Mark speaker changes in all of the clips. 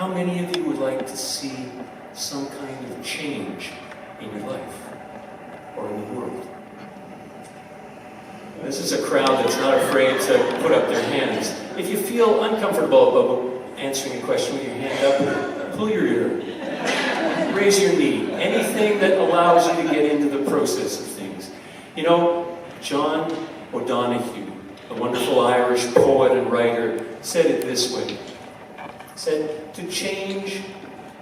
Speaker 1: How many of you would like to see some kind of change in your life or in the world? This is a crowd that's not afraid to put up their hands. If you feel uncomfortable about answering a question with your hand up, pull your ear. Raise your knee. Anything that allows you to get into the process of things. You know, John O'Donoghue, a wonderful Irish poet and writer, said it this way. He said, "To change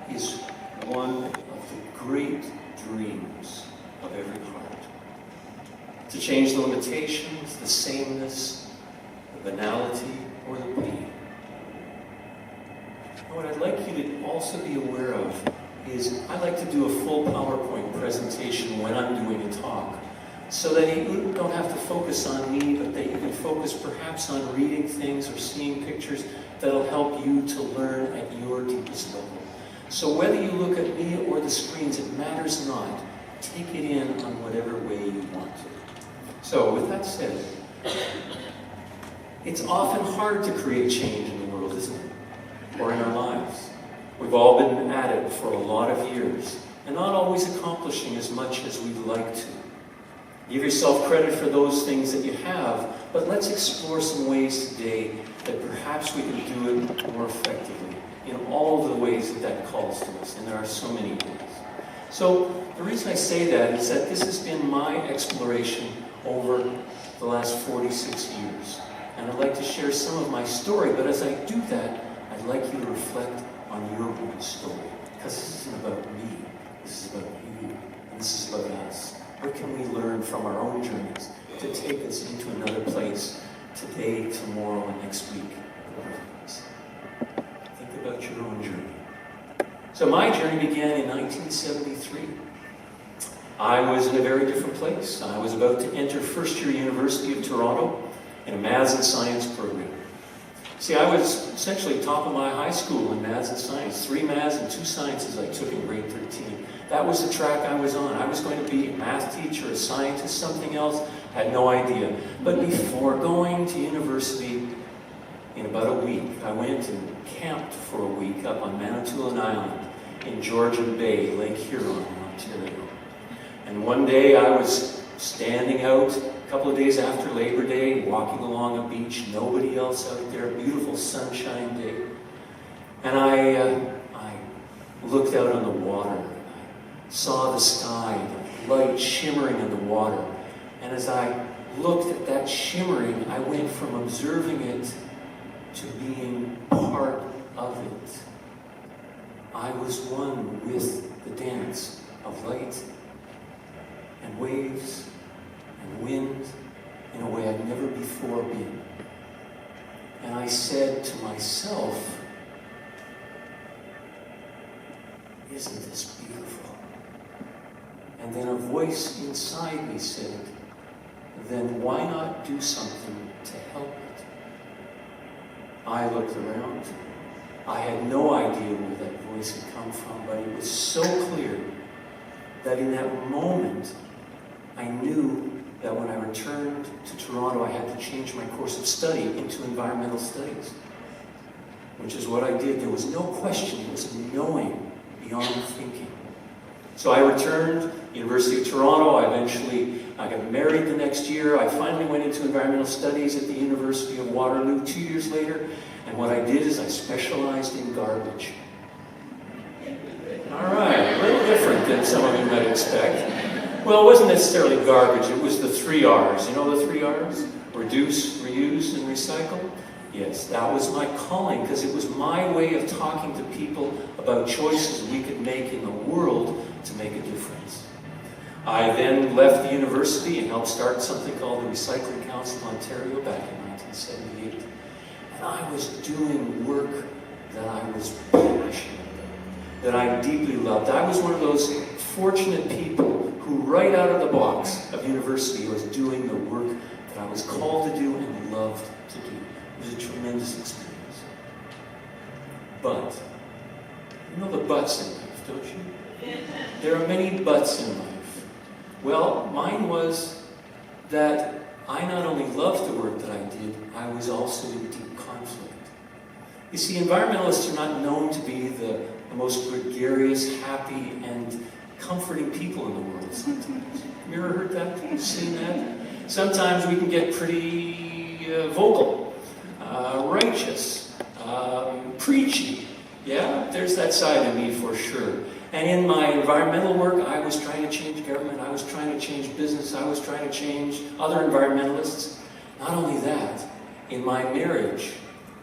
Speaker 1: is one of the great dreams of every heart. To change the limitations, the sameness, the banality, or the pain." And what I'd like you to also be aware of is I like to do a full PowerPoint presentation when I'm doing a talk, so that you don't have to focus on me, but that you can focus perhaps on reading things or seeing pictures that'll help you to learn at your deepest level. So whether you look at me or the screens, it matters not. Take it in on whatever way you want to. So with that said, it's often hard to create change in the world, isn't it? Or in our lives. We've all been at it for a lot of years, and not always accomplishing as much as we'd like to. Give yourself credit for those things that you have, but let's explore some ways today that perhaps we can do it more effectively in all of the ways that that calls to us, and there are so many ways. So the reason I say that is that this has been my exploration over the last 46 years. And I'd like to share some of my story, but as I do that, I'd like you to reflect on your own story. Because this isn't about me, this is about you, and this is about us. What can we learn from our own journeys to take us into another place today, tomorrow, and next week? Think about your own journey. So my journey began in 1973. I was in a very different place. I was about to enter first-year University of Toronto in a maths and science program. See, I was essentially top of my high school in maths and science. 3 maths and 2 sciences I took in grade 13. That was the track I was on. I was going to be a math teacher, a scientist, something else. Had no idea. But before going to university, in about a week, I went and camped for a week up on Manitoulin Island in Georgian Bay, Lake Huron in Ontario. And one day I was standing out, a couple of days after Labor Day, walking along a beach, nobody else out there, a beautiful sunshine day. And I looked out on the water, and I saw the sky, the light shimmering in the water. And as I looked at that shimmering, I went from observing it to being part of it. I was one with the dance of light and waves and wind in a way I'd never before been. And I said to myself, isn't this beautiful? And then a voice inside me said, then why not do something to help it? I looked around. I had no idea where that voice had come from, but it was so clear that in that moment, I knew that when I returned to Toronto, I had to change my course of study into environmental studies, which is what I did. There was no question. It was knowing beyond thinking. So I returned, University of Toronto. I got married the next year. I finally went into environmental studies at the University of Waterloo 2 years later. And what I did is I specialized in garbage. All right, a little different than some of you might expect. Well, it wasn't necessarily garbage. It was the 3 R's. You know the 3 R's? Reduce, reuse, and recycle? Yes, that was my calling, because it was my way of talking to people about choices we could make in the world to make a difference. I then left the university and helped start something called the Recycling Council of Ontario back in 1978. And I was doing work that I was passionate about, that I deeply loved. I was one of those fortunate people who right out of the box of university was doing the work that I was called to do and loved to do. It was a tremendous experience. But, you know the buts in life, don't you? There are many buts in life. Well, mine was that I not only loved the work that I did, I was also in deep conflict. You see, environmentalists are not known to be the most gregarious, happy, and comforting people in the world sometimes. Have you ever heard that? Seen that? Sometimes we can get pretty vocal, righteous, preachy. Yeah, there's that side of me for sure. And in my environmental work, I was trying to change government, I was trying to change business, I was trying to change other environmentalists. Not only that, in my marriage,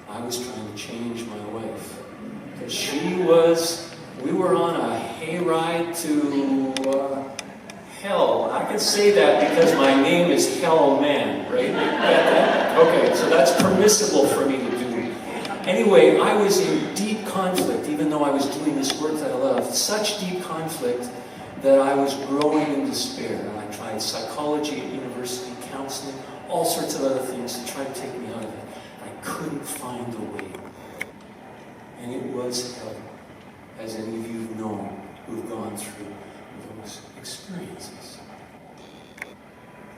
Speaker 1: I was trying to change my wife. Because we were on a hayride to hell. I can say that because my name is Hellman, right? Okay, so that's permissible for me to do. Anyway, I was in deep conflict, even though I was doing this work that I loved. Such deep conflict that I was growing in despair. And I tried psychology at university, counseling, all sorts of other things to try to take me out of it. I couldn't find a way. And it was hell, as any of you have known who've gone through those experiences.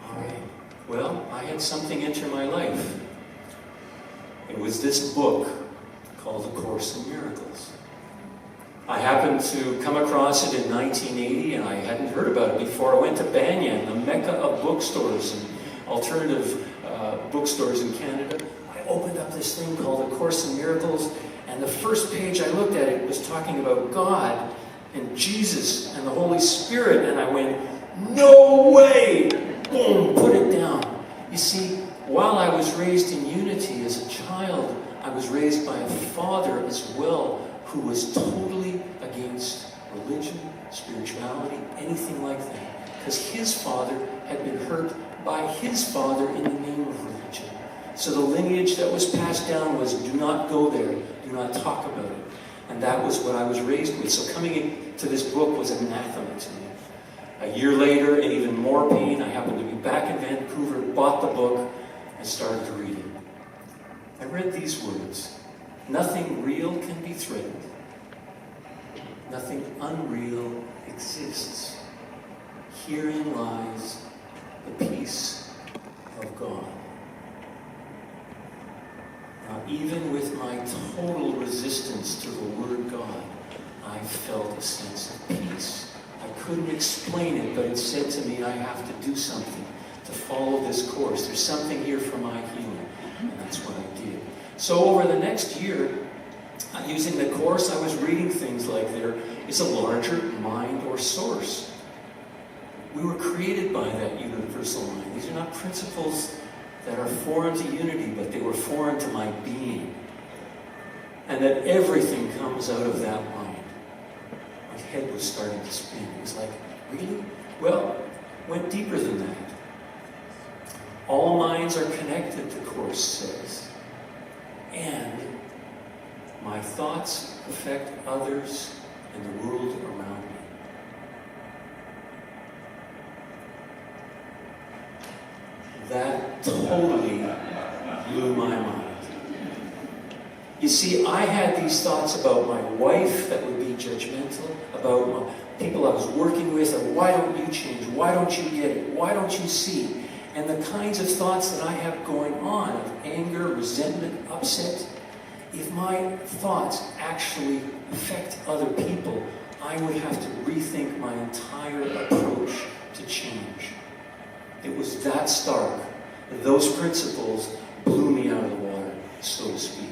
Speaker 1: All right. Well, I had something enter my life. It was this book called A Course in Miracles. I happened to come across it in 1980, and I hadn't heard about it before. I went to Banyan, the mecca of bookstores and alternative bookstores in Canada. I opened up this thing called A Course in Miracles, and the first page I looked at it was talking about God and Jesus and the Holy Spirit, and I went, no way! Boom, put it down. You see, while I was raised in unity as a child, I was raised by a father as well who was totally against religion, spirituality, anything like that. Because his father had been hurt by his father in the name of religion. So the lineage that was passed down was, do not go there, do not talk about it. And that was what I was raised with. So coming into this book was anathema to me. A year later, in even more pain, I happened to be back in Vancouver, bought the book, and started to read it. I read these words: nothing real can be threatened. Nothing unreal exists. Herein lies the peace of God. Now, even with my total resistance to the Word God, I felt a sense of peace. I couldn't explain it, but it said to me, I have to do something to follow this course. There's something here for my healing. And that's what I did. So over the next year, using the course, I was reading things like there is a larger mind or source. We were created by that universal mind. These are not principles that are foreign to unity, but they were foreign to my being. And that everything comes out of that mind. My head was starting to spin. It was like, really? Well, went deeper than that. All minds are connected, the Course says. And my thoughts affect others and the world around me. That totally blew my mind. You see, I had these thoughts about my wife that would be judgmental, about my people I was working with, and why don't you change? Why don't you get it? Why don't you see? And the kinds of thoughts that I have going on of anger, resentment, upset. If my thoughts actually affect other people, I would have to rethink my entire approach to change. It was that stark. Those principles blew me out of the water, so to speak.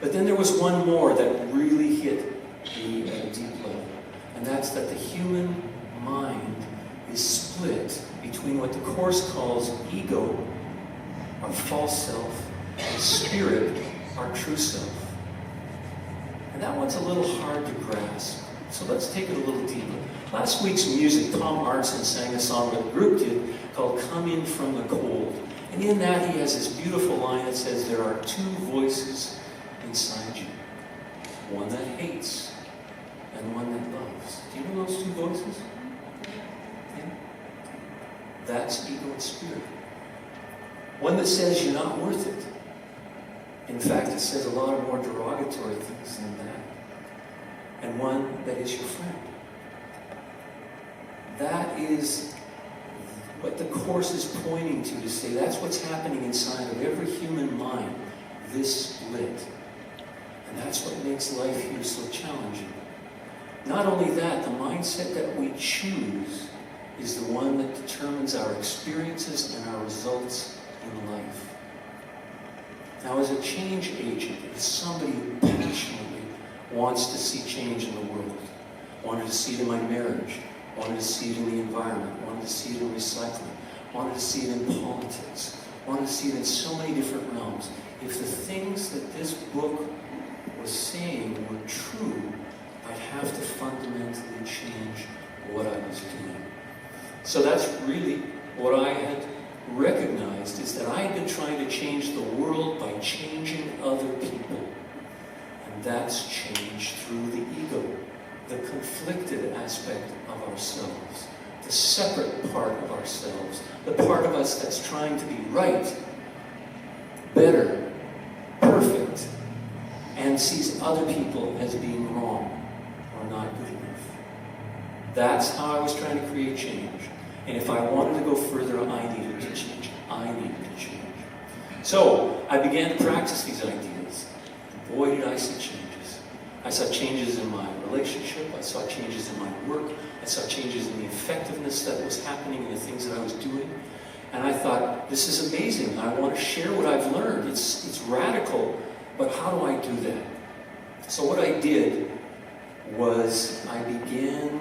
Speaker 1: But then there was one more that really hit me at a deep level. And that's that the human mind is split between what the Course calls ego, our false self, and spirit, our true self. And that one's a little hard to grasp. So let's take it a little deeper. Last week's music, Tom Arnson sang a song that the group did called Come In From the Cold. And in that he has this beautiful line that says, there are two voices inside you. One that hates and one that loves. Do you know those two voices? Yeah. That's ego and spirit. One that says you're not worth it. In fact, it says a lot of more derogatory things than that. And one that is your friend. That is what the Course is pointing to say that's what's happening inside of every human mind, this split. And that's what makes life here so challenging. Not only that, the mindset that we choose is the one that determines our experiences and our results in life. Now, as a change agent, as somebody who passionately wants to see change in the world, wanted to see it in my marriage, wanted to see it in the environment, wanted to see it in recycling, wanted to see it in politics, wanted to see it in so many different realms. If the things that this book was saying were true, I'd have to fundamentally change what I was doing. So that's really what I had recognized, is that I had been trying to change the world by changing other people. And that's change through the ego, the conflicted aspect of ourselves, the separate part of ourselves, the part of us that's trying to be right, better, perfect, and sees other people as being wrong or not good enough. That's how I was trying to create change. And if I wanted to go further, I needed to change. I needed to change. So I began to practice these ideas. Boy, did I see changes. I saw changes in my relationship. I saw changes in my work. I saw changes in the effectiveness that was happening in the things that I was doing. And I thought, this is amazing. I want to share what I've learned. It's radical, but how do I do that? So what I did was I began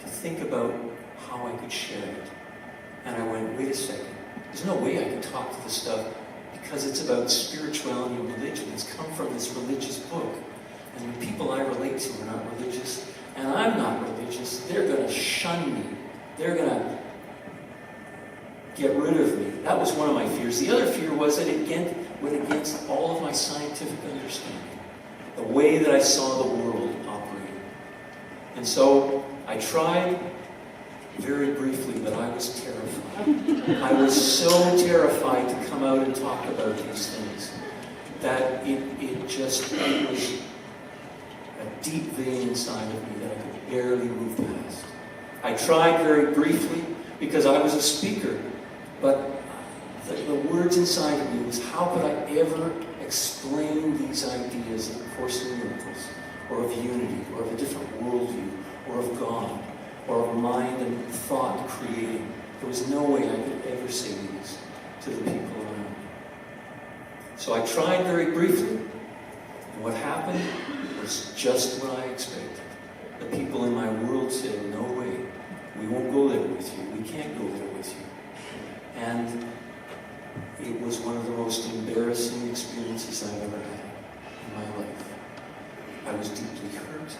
Speaker 1: to think about how I could share it. And I went, wait a second. There's no way I can talk to this stuff because it's about spirituality and religion. It's come from this religious book. And the people I relate to are not religious, and I'm not religious. They're going to shun me. They're going to get rid of me. That was one of my fears. The other fear was that it went against all of my scientific understanding, the way that I saw the world operating. And so I tried very briefly, but I was terrified. I was so terrified to come out and talk about these things that it was a deep vein inside of me that I could barely move past. I tried very briefly because I was a speaker, but the words inside of me was, how could I ever explain these ideas of A Course in Miracles, or of unity, or of a different worldview, or of God, or of mind and thought creating. There was no way I could ever say these to the people around me. So I tried very briefly, and what happened was just what I expected. The people in my world said, no way, we won't go there with you, we can't go there with you. And it was one of the most embarrassing experiences I've ever had in my life. I was deeply hurt.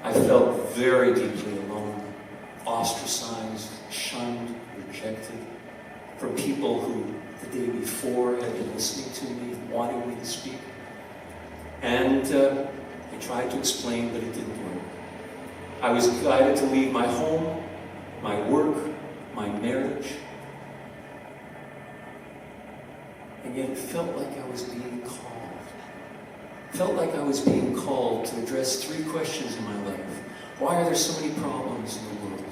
Speaker 1: I felt very deeply alone, ostracized, shunned, rejected, from people who the day before had been listening to me, wanting me to speak. And I tried to explain, but it didn't work. I was guided to leave my home, my work, my marriage, and yet it felt like I was being called. Felt like I was being called to address three questions in my life. Why are there so many problems in the world?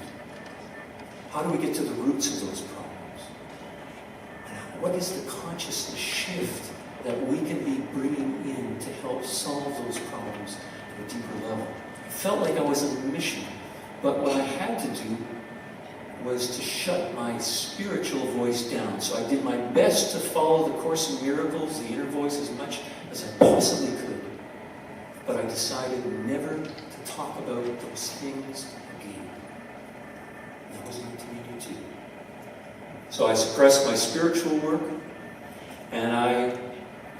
Speaker 1: How do we get to the roots of those problems? And what is the consciousness shift that we can be bringing in to help solve those problems at a deeper level? I felt like I was on a mission, but what I had to do was to shut my spiritual voice down. So I did my best to follow the Course in Miracles, the inner voice, as much as I possibly could. But I decided never to talk about those things again. That was not to me to do. So I suppressed my spiritual work, and I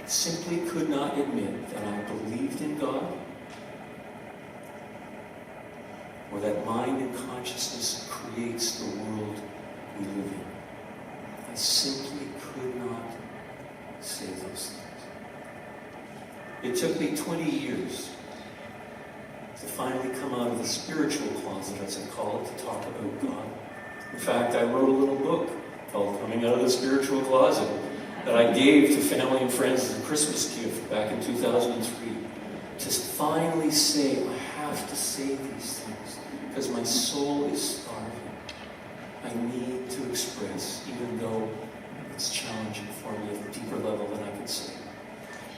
Speaker 1: simply could not admit that I believed in God, or that mind and consciousness creates the world we live in. I simply could not say those things. It took me 20 years to finally come out of the spiritual closet, as I call it, to talk about God. In fact, I wrote a little book called Coming Out of the Spiritual Closet that I gave to family and friends as a Christmas gift back in 2003. To finally say, I have to say these things because my soul is starving. I need to express, even though it's challenging for me at a deeper level than I can say.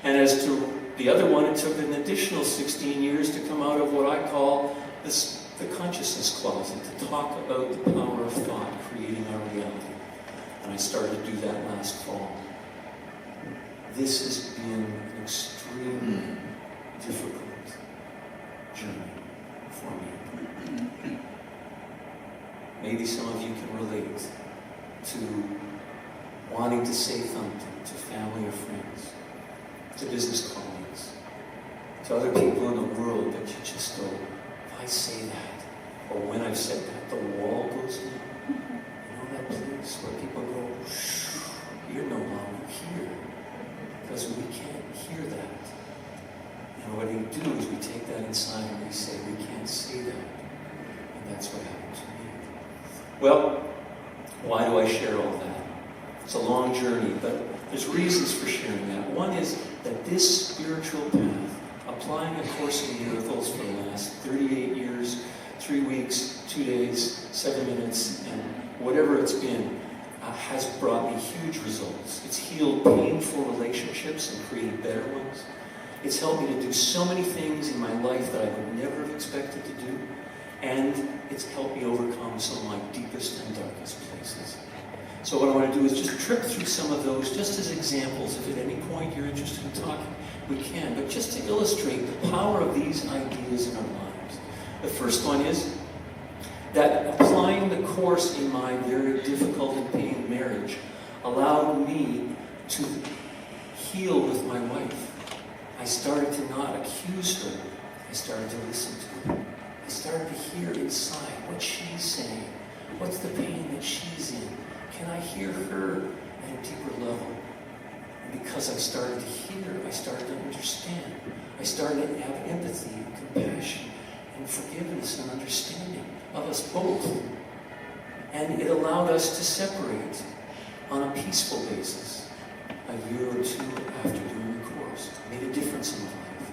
Speaker 1: And as to the other one, it took an additional 16 years to come out of what I call the consciousness closet, to talk about the power of thought creating our reality. And I started to do that last fall. This has been an extremely difficult journey for me. Maybe some of you can relate to wanting to say something to family or friends, to business colleagues, to other people in the world, but you just go, if I say that, or when I've said that, the wall goes down. You know that place where people go, you're no longer here, because we can't hear that. And what we do is we take that inside and we say, we can't say that. And that's what happened to me. Well, why do I share all that? It's a long journey, but there's reasons for sharing that. One is that this spiritual path, applying A Course in Miracles for the last 38 years, 3 weeks, 2 days, 7 minutes, and whatever it's been, has brought me huge results. It's healed painful relationships and created better ones. It's helped me to do so many things in my life that I would never have expected to do. And it's helped me overcome some of my deepest and darkest places. So what I want to do is just trip through some of those just as examples. If at any point you're interested in talking, we can. But just to illustrate the power of these ideas in our lives. The first one is that applying the Course in my very difficult and pained marriage allowed me to heal with my wife. I started to not accuse her. I started to listen to her. I started to hear inside what she's saying. What's the pain that she's in? Can I hear her at a deeper level? And because I started to hear, I started to understand. I started to have empathy and compassion and forgiveness and understanding of us both. And it allowed us to separate on a peaceful basis a year or two after doing the Course. It made a difference in my life.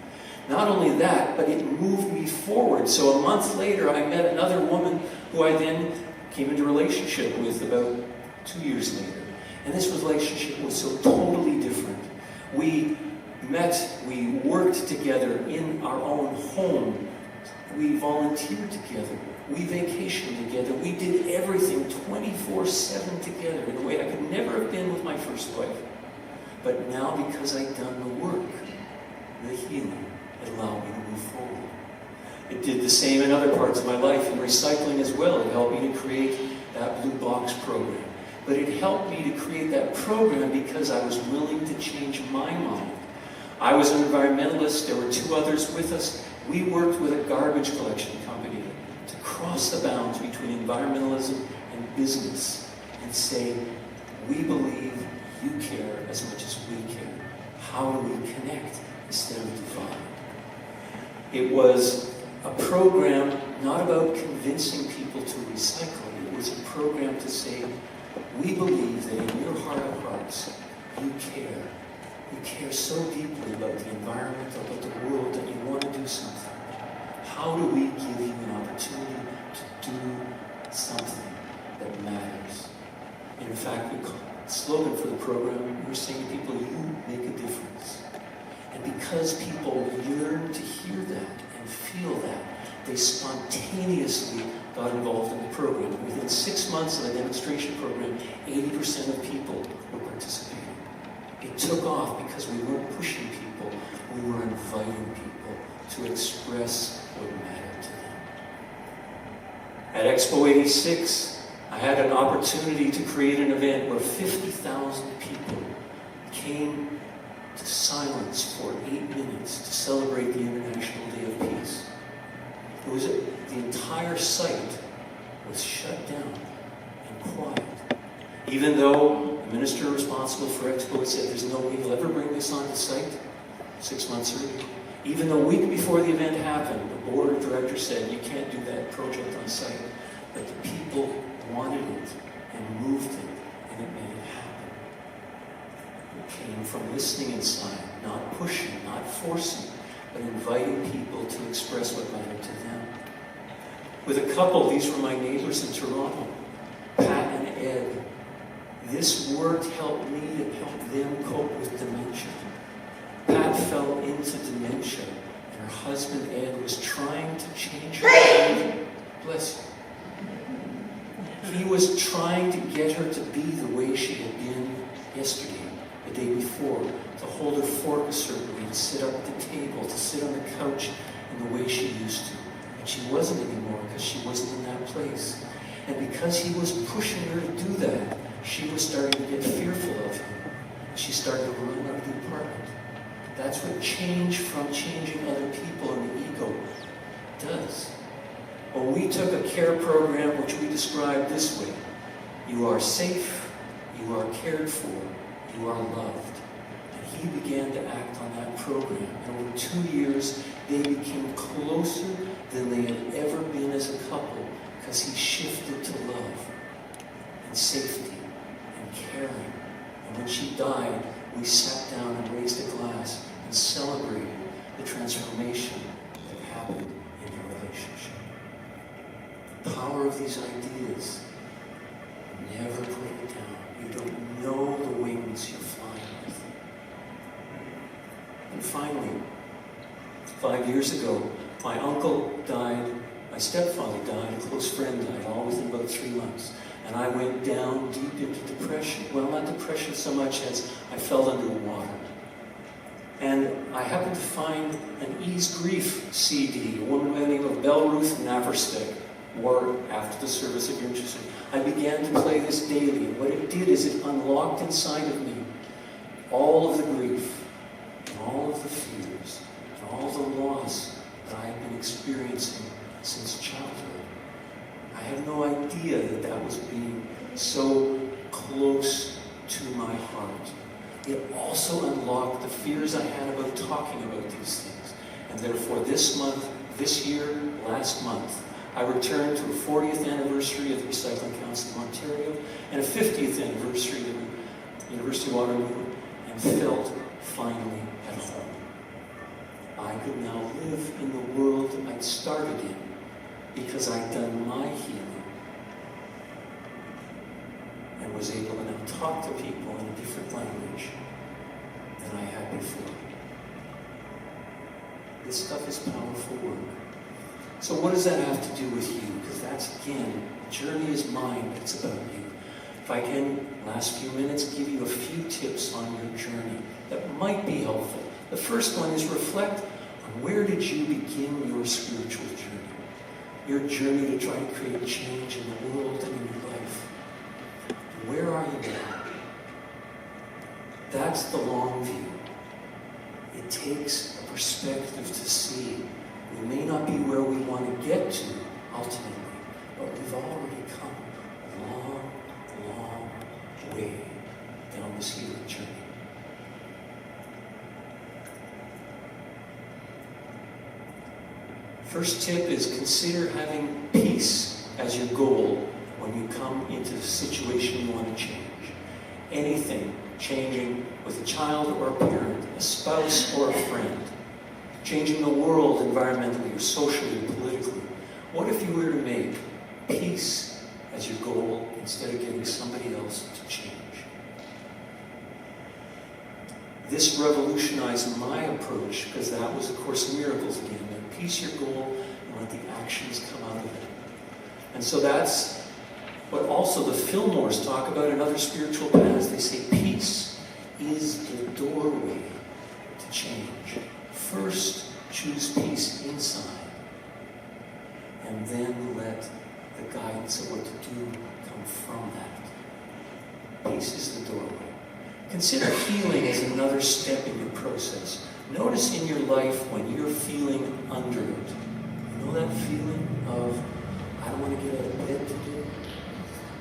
Speaker 1: Not only that, but it moved me forward. So a month later, I met another woman who I then came into a relationship with about 2 years later. And this relationship was so totally different. We met, we worked together in our own home. We volunteered together. We vacationed together. We did everything 24/7 together in a way I could never have been with my first wife. But now, because I'd done the work, the healing, it allowed me to move forward. It did the same in other parts of my life, in recycling as well. It helped me to create that Blue Box program. But it helped me to create that program because I was willing to change my mind. I was an environmentalist. There were 2 others with us. We worked with a garbage collection company to cross the bounds between environmentalism and business and say, we believe you care as much as we care. How do we connect instead of divide? It was a program not about convincing people to recycle. It was a program to say, we believe that in your heart of hearts, you care. You care so deeply about the environment, about the world, that you want to do something. How do we give you an opportunity to do something that matters? And in fact, the slogan for the program, we were saying to people, you make a difference. And because people yearn to hear that and feel that, they spontaneously got involved in the program. Within 6 months of the demonstration program, 80% of people were participating. It took off because we weren't pushing people, we were inviting people to express what mattered to them. At Expo 86, I had an opportunity to create an event where 50,000 people came to silence for 8 minutes to celebrate the International Day of Peace. It was the entire site was shut down and quiet. Even though the minister responsible for Expo said there's no way he'll ever bring this on the site 6 months earlier. Even though a week before the event happened, the board of directors said you can't do that project on site. But the people wanted it and moved it, and it made it happen. It came from listening inside, not pushing, not forcing, but inviting people to express what mattered to them. With a couple, these were my neighbors in Toronto, Pat and Ed. This work helped me to help them cope with dementia. Pat fell into dementia, and her husband Ed was trying to change her behavior. Bless you. He was trying to get her to be the way she had been yesterday, the day before, to hold her fork a certain way, to sit up at the table, to sit on the couch in the way she used to. And she wasn't anymore because she wasn't in that place. And because he was pushing her to do that, she was starting to get fearful of him. She started to run out of the apartment. That's what change from changing other people and the ego does. Well, we took a care program which we described this way. You are safe, you are cared for, you are loved. And he began to act on that program. And over 2 years, they became closer than they had ever been as a couple because he shifted to love and safety and caring. And when she died, we sat down and raised a glass and celebrated the transformation that happened in their relationship. The power of these ideas, never put it down. You don't know the wings you're flying with. And finally, 5 years ago, my uncle died, my stepfather died, a close friend died, all within about 3 months. And I went down deep into depression. Well, not depression so much as I fell under the water. And I happened to find an Ease Grief CD, a woman by the name of Belle Ruth Naverstick, or after the service if you're interested. I began to play this daily, and what it did is it unlocked inside of me all of the grief, and all of the fears, and all the loss that I had been experiencing since childhood. I had no idea that that was being so close to my heart. It also unlocked the fears I had about talking about these things. And therefore this month, this year, last month, I returned to a 40th anniversary of the Recycling Council of Ontario and a 50th anniversary of the University of Waterloo, and felt finally at home. I could now live in the world I'd started in because I'd done my healing and was able to now talk to people in a different language than I had before. This stuff is powerful work. So what does that have to do with you? Because that's, again, the journey is mine, but it's about you. If I can, last few minutes, give you a few tips on your journey that might be helpful. The first one is reflect on where did you begin your spiritual journey? Your journey to try to create change in the world and in your life. Where are you now? That's the long view. It takes a perspective to see. We may not be where we want to get to, ultimately, but we've already come a long, long way down this healing journey. First tip is consider having peace as your goal when you come into the situation you want to change. Anything changing with a child or a parent, a spouse or a friend, changing the world environmentally or socially or politically. What if you were to make peace as your goal instead of getting somebody else to change? This revolutionized my approach because that was A Course in Miracles again. Make peace your goal and let the actions come out of it. And so that's what also the Fillmores talk about in other spiritual paths. They say peace is the doorway to change. First, choose peace inside, and then let the guidance of what to do come from that. Peace is the doorway. Consider healing as another step in your process. Notice in your life when you're feeling under it. You know that feeling of, I don't want to get out of bed today.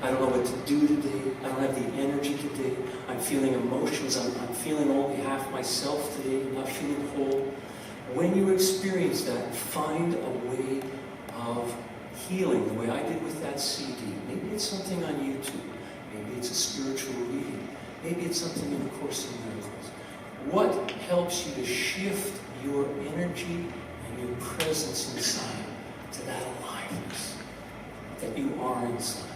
Speaker 1: I don't know what to do today. I don't have the energy today. I'm feeling emotions. I'm feeling only half myself today. I'm not feeling whole. When you experience that, find a way of healing, the way I did with that CD. Maybe it's something on YouTube. Maybe it's a spiritual reading. Maybe it's something in A Course in Miracles. What helps you to shift your energy and your presence inside to that aliveness that you are inside?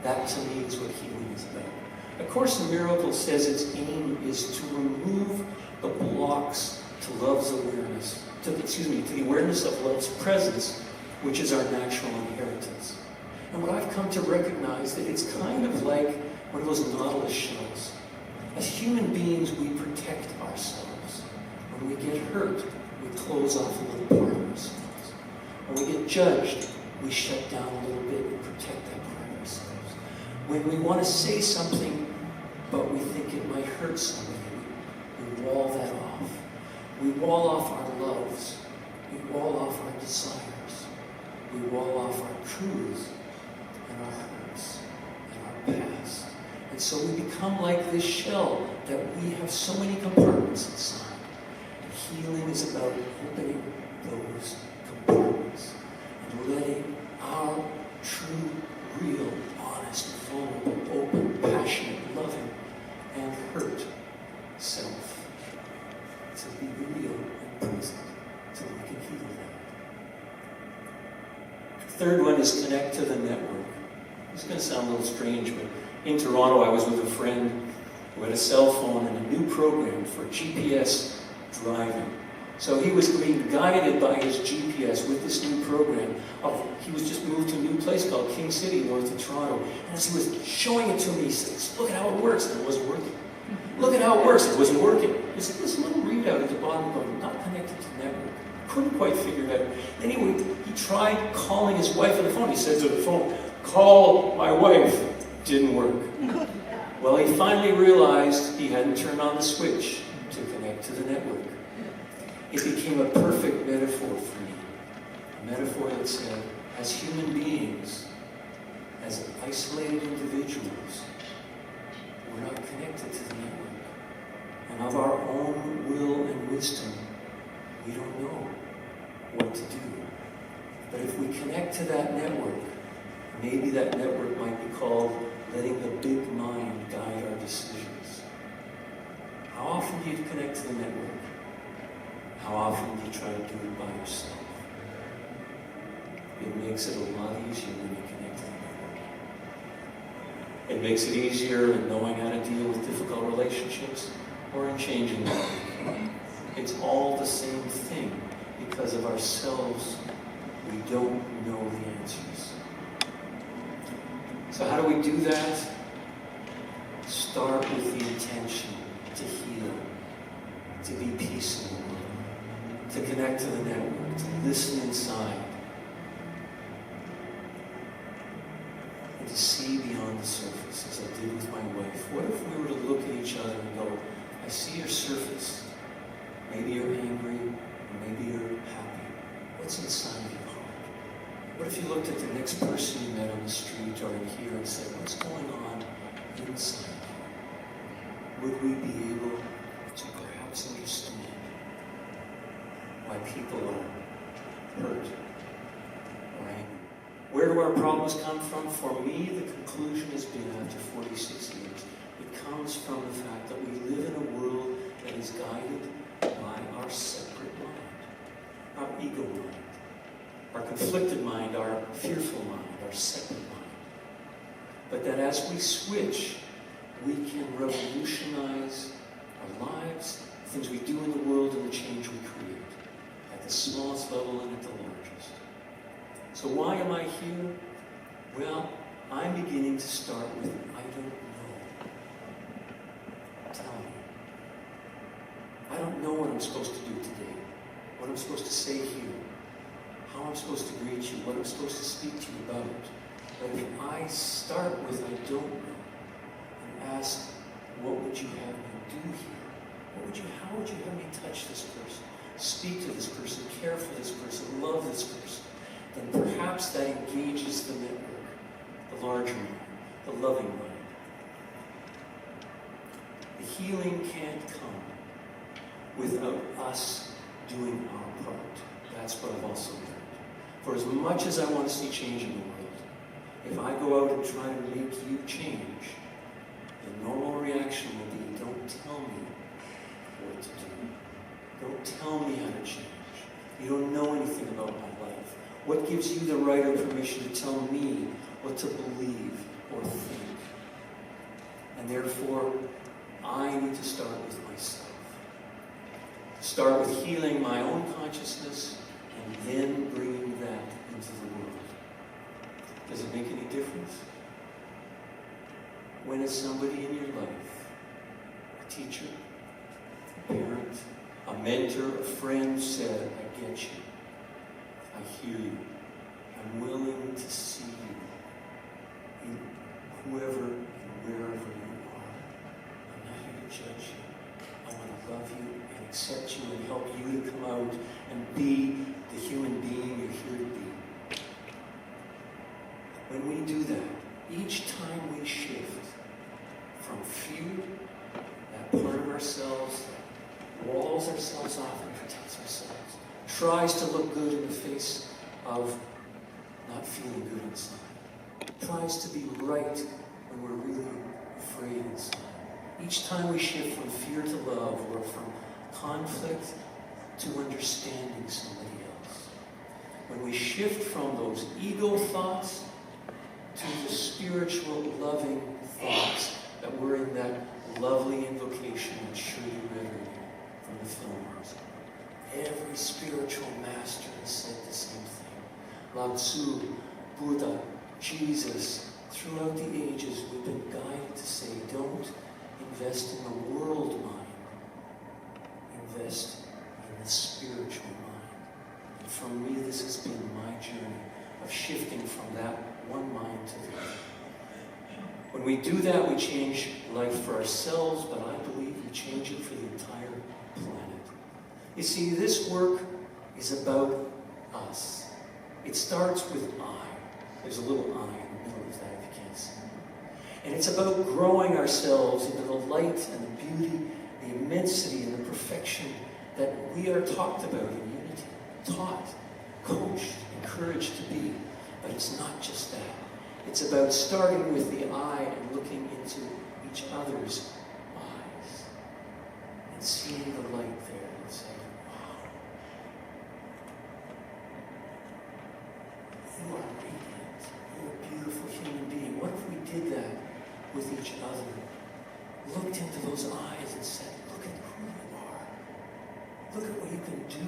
Speaker 1: That, to me, is what healing is about. A Course in Miracles says its aim is to remove the blocks to love's awareness, to the awareness of love's presence, which is our natural inheritance. And what I've come to recognize that it's kind of like one of those nautilus shells. As human beings, we protect ourselves. When we get hurt, we close off a little part of ourselves. When we get judged, we shut down a little bit and protect that part of ourselves. When we want to say something, but we think it might hurt somebody, we wall that off. We wall off our loves. We wall off our desires. We wall off our truths and our hurts and our past. And so we become like this shell that we have so many compartments inside. And healing is about opening those compartments and letting our true, real, honest, vulnerable, open, passionate, loving, and hurt self to be real and present so we can heal that. The third one is connect to the network. It's going to sound a little strange, but in Toronto I was with a friend who had a cell phone and a new program for GPS driving. So he was being guided by his GPS with this new program. He was just moved to a new place called King City, north of Toronto. And as he was showing it to me, he said, "Look at how it works." And it wasn't working. "Look at how it works." It wasn't working. There's this little readout at the bottom going, "Not connected to the network." Couldn't quite figure it out. Anyway, he tried calling his wife on the phone. He said to the phone, "Call my wife." Didn't work. Well, he finally realized he hadn't turned on the switch to connect to the network. It became a perfect metaphor for me. A metaphor that said, as human beings, as isolated individuals, we're not connected to the network. And of our own will and wisdom, we don't know what to do. But if we connect to that network, maybe that network might be called letting the big mind guide our decisions. How often do you connect to the network? How often do you try to do it by yourself? It makes it a lot easier when you connect to the network. It makes it easier in knowing how to deal with difficult relationships or in changing them. It's all the same thing. Because of ourselves, we don't know the answers. So how do we do that? Start with the intention to heal, to be peace in the world, to connect to the network, to listen inside, and to see beyond the surface, as I did with my wife. What if we were to look at each other and go, "I see your surface. Maybe you're angry, or maybe you're happy. What's inside of your heart?" What if you looked at the next person you met on the street or in here and said, "What's going on inside?" Would we be able to perhaps understand why people are hurt or angry? Where do our problems come from? For me, the conclusion has been, after 46 years, it comes from the fact that we live in a world that is guided by our separate mind, our ego mind, our conflicted mind, our fearful mind, our separate mind. But that as we switch, we can revolutionize our lives, the things we do in the world, and the change we create, at the smallest level and at the largest. So why am I here? Well, I'm beginning to start with, I don't know. Tell me. I don't know what I'm supposed to do today, what I'm supposed to say here, how I'm supposed to greet you, what I'm supposed to speak to you about. But if I start with I don't know, and ask, what would you have me do here? How would you have me touch this person, speak to this person, care for this person, love this person? Then perhaps that engages the network, the larger mind, the loving mind. The healing can't come without us doing our part. That's what I've also learned. For as much as I want to see change in the world, if I go out and try to make you change, the normal reaction will be, don't tell me what to do. Don't tell me how to change. You don't know anything about my life. What gives you the right or permission to tell me what to believe or think? And And therefore, I need to start with myself. Start with healing my own consciousness and then bringing that into the world. Does it make any difference? When is somebody in your life, a teacher, a parent, a mentor, a friend said, I get you, I hear you, I'm willing to see you in whoever and wherever you are. I'm not here to judge you. I want to love you and accept you and help you to come out and be the human being you're here to be. When we do that, each time we shift from fear, that part of ourselves that walls ourselves off and protects ourselves, tries to look good in the face of not feeling good inside, tries to be right when we're really afraid inside. Each time we shift from fear to love or from conflict to understanding somebody else, when we shift from those ego thoughts to the spiritual, loving thoughts that were in that lovely invocation that Shirley read earlier from the films. Every spiritual master has said the same thing. Lao Tzu, Buddha, Jesus, throughout the ages we've been guided to say, don't invest in the world mind. Invest in the spiritual mind. And for me, this has been my journey of shifting from that one mind to the other. When we do that, we change life for ourselves, but I believe we change it for the entire planet. You see, this work is about us. It starts with I. There's a little I in the middle of that if you can't see it. And it's about growing ourselves into the light and the beauty, the immensity and the perfection that we are talked about in unity. Taught, coached, encouraged to be. But it's not just that. It's about starting with the I and looking into each other's eyes and seeing the light there and saying, wow, you are radiant. You're a beautiful human being. What if we did that with each other? Looked into those eyes and said, look at who you are. Look at what you can do.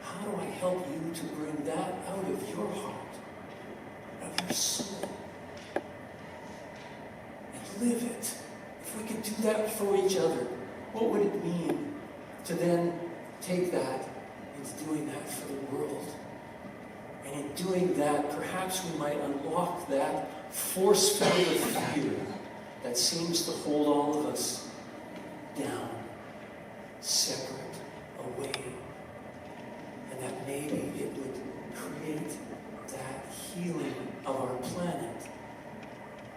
Speaker 1: How do I help you to bring that out of your heart, out of your soul? Live it. If we could do that for each other, what would it mean to then take that into doing that for the world? And in doing that, perhaps we might unlock that force field of fear that seems to hold all of us down, separate, away. And that maybe it would create that healing of our planet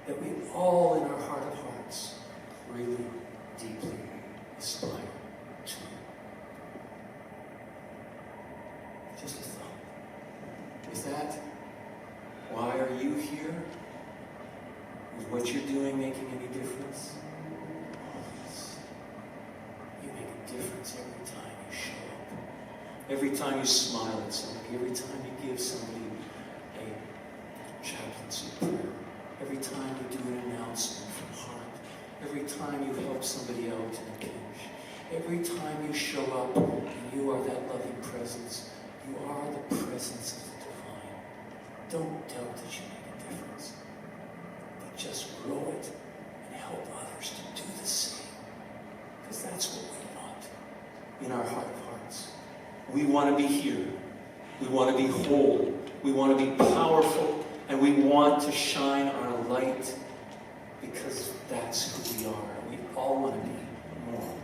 Speaker 1: that we all, in our heart of hearts, really deeply aspire to. Just a thought. Is that why are you here? Is what you're doing making any difference? Yes. You make a difference every time you show up. Every time you smile at somebody. Every time you give somebody a chaplaincy prayer. Every time you do an announcement from heart. Every time you help somebody out in a pinch. Every time you show up and you are that loving presence. You are the presence of the divine. Don't doubt that you make a difference. But just grow it and help others to do the same. Because that's what we want in our heart of hearts. We want to be here. We want to be whole. We want to be powerful. And we want to shine our light because that's who we are. We all want to be more.